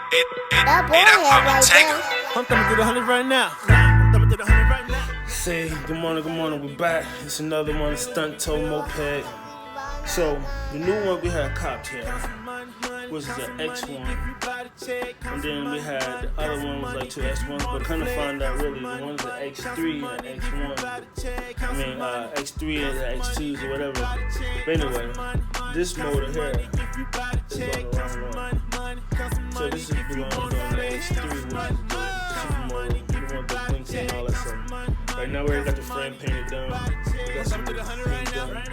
That boy head right there. I'm coming through the 100 right now. Say, good morning, we back. It's another one, stunt toe moped. So, the new one we had copped here, which is an X1. And then we had the other one was like two X1s, but kind of found out really the one's an X3 and an X1. X3 and the X2s or whatever. But anyway, this motor here is on the wrong one. So this is belongs on the X3, which is the super motor. You want the links and all that stuff. Right now we already got the frame painted down. We got some paint done.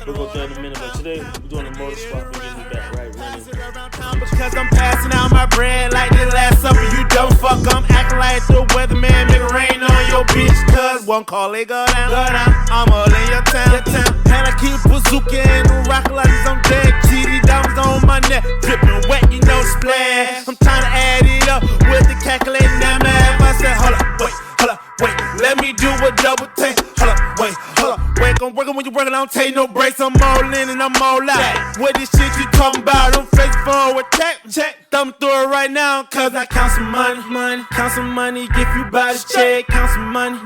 We'll go through in a minute, but today we're doing a motor swap and getting it back right running. Because I'm passing out my bread like the last supper, you dumb fuck. I'm acting like the weatherman, make it rain on your bitch. Cause one call it go down, I'm all in your town. And I keep bazooka and the rock like I'm dead. GD diamonds on my neck, dripping wet, you know splash. I'm trying to add it up with the calculating that math. I said, hold up, wait, let me do a double take. Hold up, wait. I'm working when you're working, I don't take no breaks. I'm all in and I'm all out. What this shit you talking about? I'm face forward, check. Thumb through it right now, cause I count some money. Count some money, give you by the check. Count some money.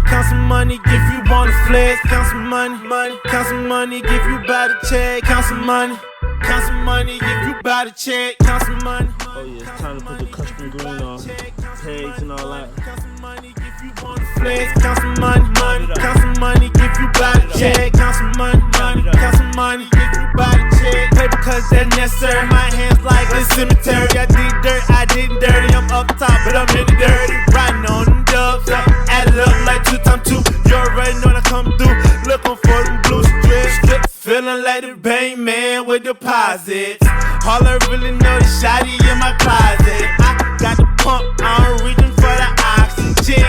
Count some money, give you on the flex. Count some money. Count some money, give you by the check. Count some money. Count some money, give you by the check. Count some money. Oh yeah, it's time to put the custom green on, pegs and all that. Count some money, give you on the flex. Count some money. Count some money, give you by the check. Count some money. Count some money, give you by the check. Paper cause that's necessary. My hands like a cemetery. I did dirt, I didn't dirty. I'm up top, but I'm in the dirty. Riding on them dubs, add it up like 2 times 2. You already know that I come through. Looking for them blue strips. Feeling like the bank man with deposits. All I really know is shotty in my closet. I got the pump, I'm reaching for the oxygen.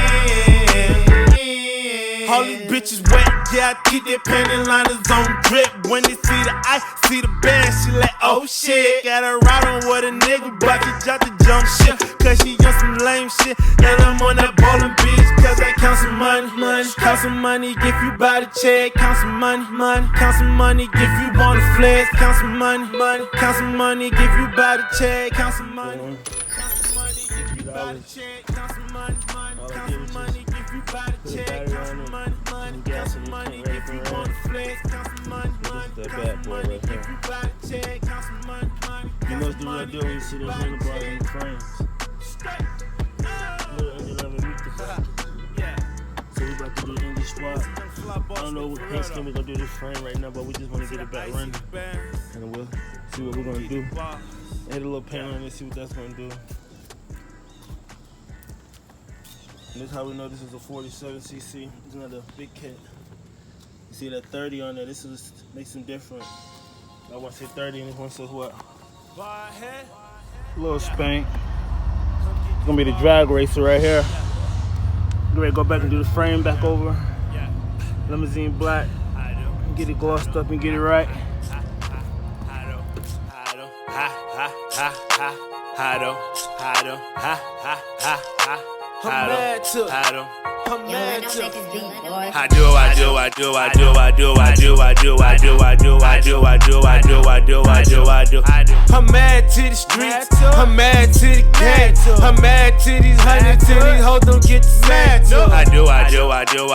All these bitches wet, yeah, I keep their panty liners on drip. When they see the ice, see the band, she like, oh shit. Got her riding with a nigga, but she dropped the jump shit. Cause she on some lame shit. And I'm on that ballin' bitch, cause I count some money. Count some money, give you by the check. Count some money. Count some money, give you on the flex. Count some money. Count some money, give you by the check. Count some money. Count some money, give you by the check. Count some money. Count some money, give you by the check. Count some money. Count some money, give you on the flex. Count some money. Count some money, give you by the check. Count some money. You know what's the real deal when you see those handlebars in the frames. So we about to do the English swap. I don't know what paint scheme we're gonna do this frame right now, but we just want to get it back running. And we'll see what we're gonna do. Add a little paint on it, see what that's gonna do. And this is how we know this is a 47cc. It's another big kit. You see that 30 on there, this is makes them different. I want to say 30 and this one says what? A little spank. It's gonna be the drag racer right here. Get ready to go back and do the frame back over. Limousine black. Get it glossed up and get it right. I'm mad too. I'm mad too. I'm mad to the streets. I'm mad to the gang. I'm mad to these hundreds and these hoes don't get the mad too.